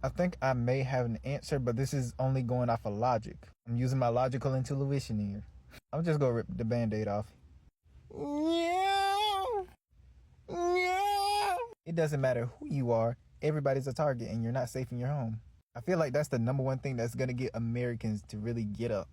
I think I may have an answer, but this is only going off of logic. I'm using my logical intuition here. I'm just gonna rip the band-aid off. Yeah. Yeah. It doesn't matter who you are, everybody's a target and you're not safe in your home. I feel like that's the number one thing that's gonna get Americans to really get up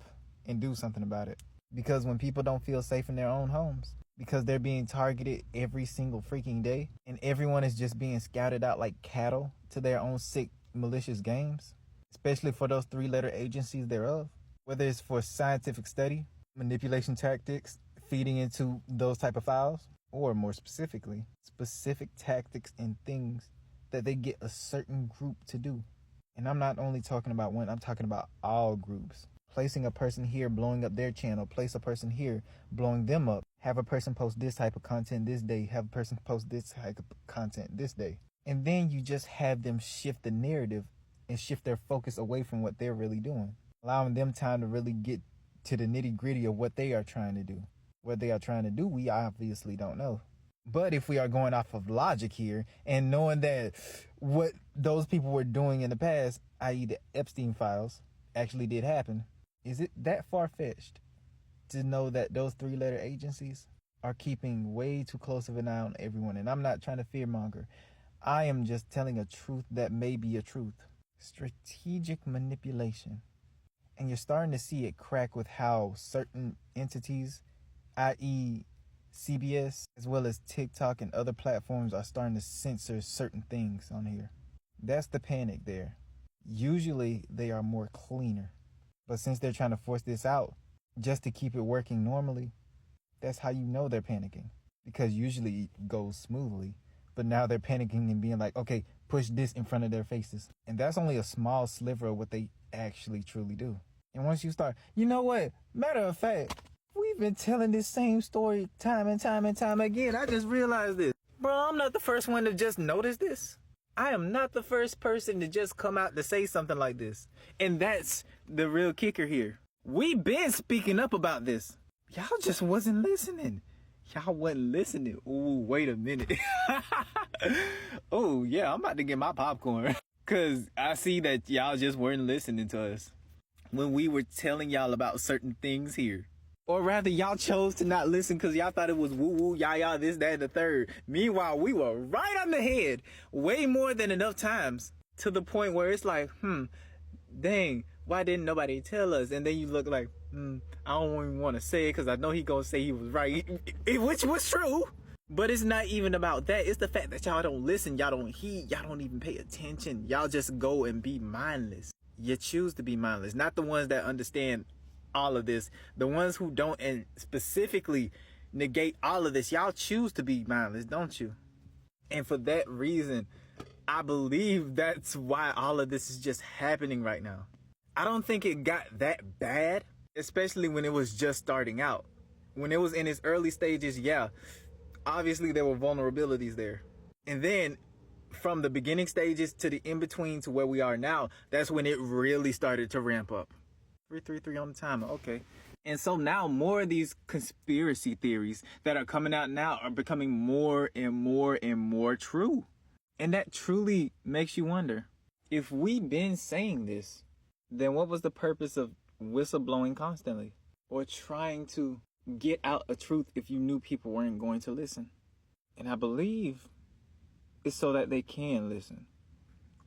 and do something about it. Because when people don't feel safe in their own homes, because they're being targeted every single freaking day, and everyone is just being scouted out like cattle to their own sick, malicious games, especially for those three-letter agencies thereof, whether it's for scientific study, manipulation tactics, feeding into those type of files, or more specifically, specific tactics and things that they get a certain group to do. And I'm not only talking about one, I'm talking about all groups. Placing a person here, blowing up their channel, place a person here, blowing them up, have a person post this type of content this day, have a person post this type of content this day. And then you just have them shift the narrative and shift their focus away from what they're really doing, allowing them time to really get to the nitty gritty of what they are trying to do. What they are trying to do, we obviously don't know. But if we are going off of logic here and knowing that what those people were doing in the past, i.e. the Epstein files, actually did happen, is it that far-fetched to know that those three-letter agencies are keeping way too close of an eye on everyone? And I'm not trying to fearmonger. I am just telling a truth that may be a truth. Strategic manipulation. And you're starting to see it crack with how certain entities, i.e. CBS, as well as TikTok and other platforms, are starting to censor certain things on here. That's the panic there. Usually they are more cleaner. But since they're trying to force this out just to keep it working normally, that's how you know they're panicking. Because usually it goes smoothly. But now they're panicking and being like, okay, push this in front of their faces. And that's only a small sliver of what they actually truly do. And once you start, you know what? Matter of fact, we've been telling this same story time and time and time again. I just realized this. Bro, I'm not the first one to just notice this. I am not the first person to just come out to say something like this. And that's the real kicker here. We've been speaking up about this. Y'all just wasn't listening. Y'all wasn't listening. Ooh, wait a minute. Oh, yeah, I'm about to get my popcorn. Because I see that y'all just weren't listening to us when we were telling y'all about certain things here. Or rather, y'all chose to not listen because y'all thought it was woo-woo, yah-yah, this, that, and the third. Meanwhile, we were right on the head way more than enough times to the point where it's like, dang, why didn't nobody tell us? And then you look like, I don't even want to say it because I know he gonna say he was right, which was true. But it's not even about that. It's the fact that y'all don't listen, y'all don't heed, y'all don't even pay attention. Y'all just go and be mindless. You choose to be mindless, not the ones that understand all of this. The ones who don't and specifically negate all of this, y'all choose to be mindless, don't you? And for that reason, I believe that's why all of this is just happening right now. I don't think it got that bad, especially when it was just starting out. When it was in its early stages, yeah, obviously there were vulnerabilities there. And then from the beginning stages to the in-between to where we are now, that's when it really started to ramp up. 333 on the timer, okay. And so now more of these conspiracy theories that are coming out now are becoming more and more and more true. And that truly makes you wonder, if we've been saying this, then what was the purpose of whistleblowing constantly? Or trying to get out a truth if you knew people weren't going to listen? And I believe it's so that they can listen.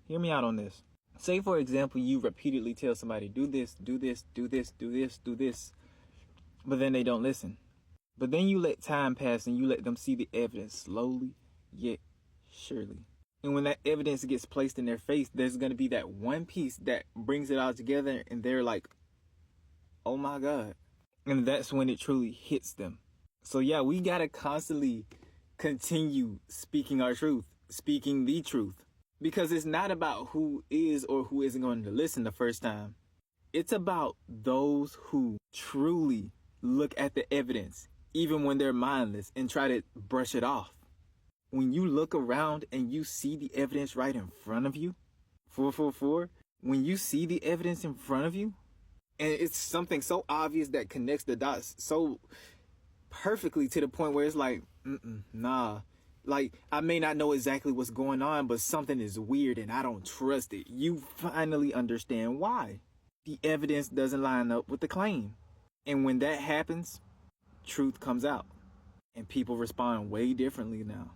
Hear me out on this. Say, for example, you repeatedly tell somebody, do this, do this, do this, do this, do this, but then they don't listen. But then you let time pass and you let them see the evidence slowly, yet surely. And when that evidence gets placed in their face, there's going to be that one piece that brings it all together and they're like, oh my God. And that's when it truly hits them. So yeah, we got to constantly continue speaking our truth, speaking the truth. Because it's not about who is or who isn't going to listen the first time. It's about those who truly look at the evidence, even when they're mindless, and try to brush it off. When you look around and you see the evidence right in front of you, 444, when you see the evidence in front of you, and it's something so obvious that connects the dots so perfectly to the point where it's like, nah. Like, I may not know exactly what's going on, but something is weird and I don't trust it. You finally understand why. The evidence doesn't line up with the claim. And when that happens, truth comes out. And people respond way differently now.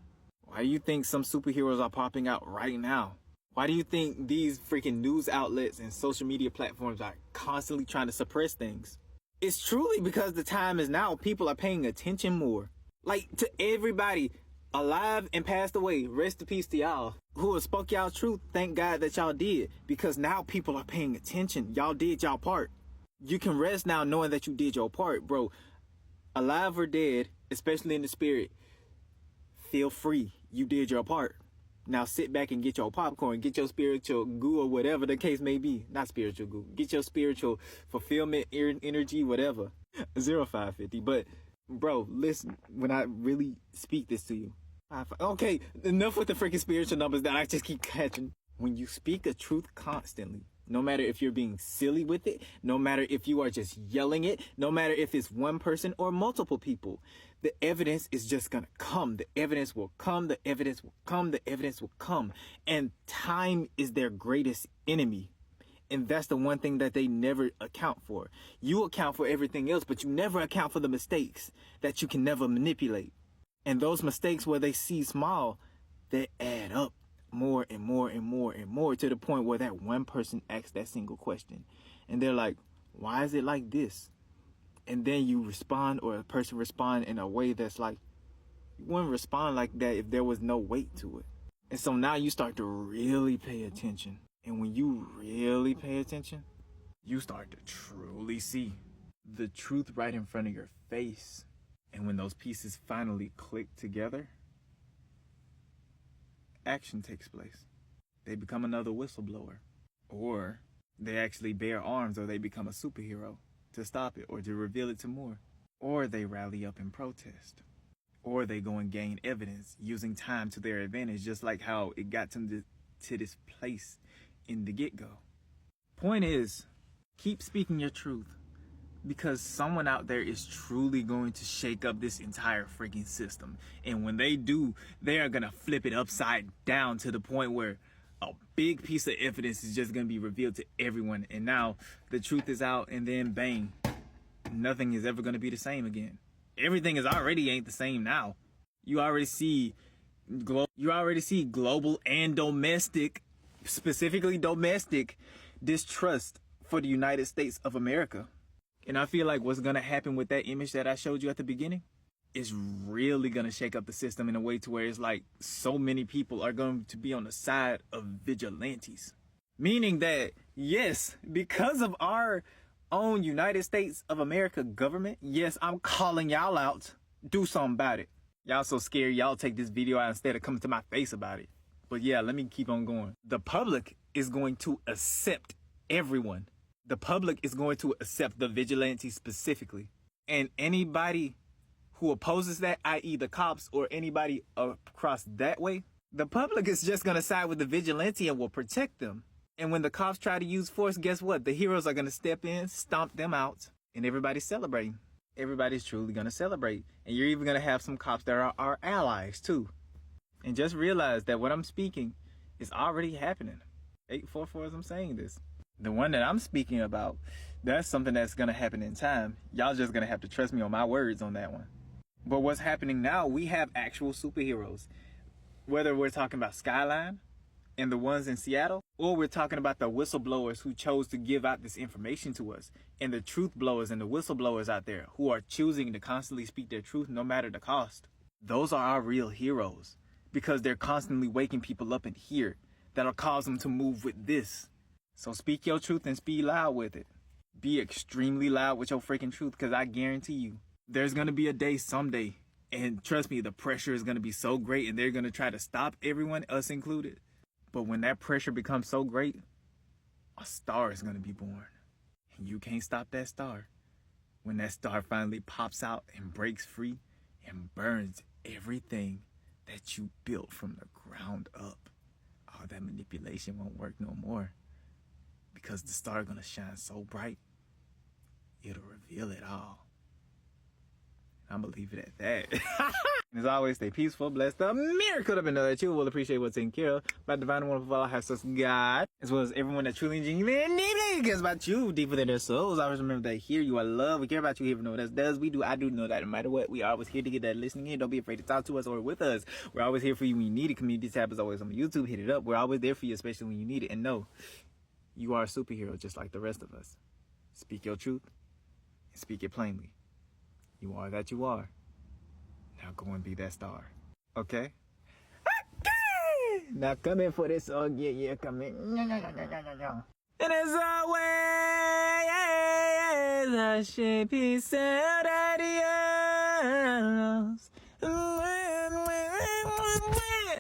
Why do you think some superheroes are popping out right now? Why do you think these freaking news outlets and social media platforms are constantly trying to suppress things? It's truly because the time is now. People are paying attention more. Like, to everybody alive and passed away, rest in peace to y'all who have spoke y'all truth. Thank God that y'all did, because now people are paying attention. Y'all did y'all part. You can rest now knowing that you did your part, bro. Alive or dead, especially in the spirit, feel free. You did your part. Now sit back and get your popcorn, get your spiritual goo or whatever the case may be. Not spiritual goo. Get your spiritual fulfillment, energy, whatever. 0550. But bro, listen, when I really speak this to you. Okay, enough with the freaking spiritual numbers that I just keep catching. When you speak the truth constantly, no matter if you're being silly with it, no matter if you are just yelling it, no matter if it's one person or multiple people, the evidence is just gonna come. The evidence will come, the evidence will come, the evidence will come. And time is their greatest enemy. And that's the one thing that they never account for. You account for everything else, but you never account for the mistakes that you can never manipulate. And those mistakes, where they see small, they add up more and more and more and more, to the point where that one person asks that single question. And they're like, why is it like this? And then you respond, or a person respond in a way that's like, you wouldn't respond like that if there was no weight to it. And so now you start to really pay attention. And when you really pay attention, you start to truly see the truth right in front of your face. And when those pieces finally click together, action takes place. They become another whistleblower. Or they actually bear arms, or they become a superhero to stop it or to reveal it to more. Or they rally up and protest. Or they go and gain evidence using time to their advantage, just like how it got to this place in the get-go. Point is, keep speaking your truth, because someone out there is truly going to shake up this entire freaking system. And when they do, they are going to flip it upside down to the point where a big piece of evidence is just going to be revealed to everyone. And now the truth is out, and then bang, nothing is ever going to be the same again. Everything is already ain't the same now. You already see global and domestic, specifically domestic, distrust for the United States of America. And I feel like what's going to happen with that image that I showed you at the beginning is really going to shake up the system in a way to where it's like so many people are going to be on the side of vigilantes. Meaning that, yes, because of our own United States of America government, yes, I'm calling y'all out. Do something about it. Y'all so scared, y'all take this video out instead of coming to my face about it. But yeah, let me keep on going. The public is going to accept everyone. The public is going to accept the vigilante specifically. And anybody who opposes that, i.e. the cops or anybody across that way, the public is just going to side with the vigilante and will protect them. And when the cops try to use force, guess what? The heroes are going to step in, stomp them out, and everybody's celebrating. Everybody's truly going to celebrate. And you're even going to have some cops that are our allies too. And just realize that what I'm speaking is already happening. 844 as I'm saying this. The one that I'm speaking about, that's something that's going to happen in time. Y'all just going to have to trust me on my words on that one. But what's happening now, we have actual superheroes. Whether we're talking about Skyline and the ones in Seattle, or we're talking about the whistleblowers who chose to give out this information to us, and the truth blowers and the whistleblowers out there who are choosing to constantly speak their truth no matter the cost. Those are our real heroes, because they're constantly waking people up in here that'll cause them to move with this. So speak your truth and speak loud with it. Be extremely loud with your freaking truth, because I guarantee you, there's going to be a day someday, and trust me, the pressure is going to be so great, and they're going to try to stop everyone, us included. But when that pressure becomes so great, a star is going to be born. And you can't stop that star. When that star finally pops out and breaks free and burns everything that you built from the ground up, all that manipulation won't work no more. Because the star is going to shine so bright, it'll reveal it all. I'm gonna leave it at that. As always, stay peaceful, blessed up, miracle up, and know that you will appreciate what's taken care of by the divine and wonderful Allah, have such God, as well as everyone that truly and genuinely cares about you deeper than their souls. Always remember that here you are loved. We care about you here, know what else does. I do know that no matter what, we are always here to get that listening in. Don't be afraid to talk to us or with us. We're always here for you when you need it. Community tab is always on YouTube. Hit it up. We're always there for you, especially when you need it. And know, you are a superhero just like the rest of us. Speak your truth and speak it plainly. You are that you are. Now go and be that star. Okay? Okay! Now come in for this song. Yeah, come in. And as always, I should be said adios.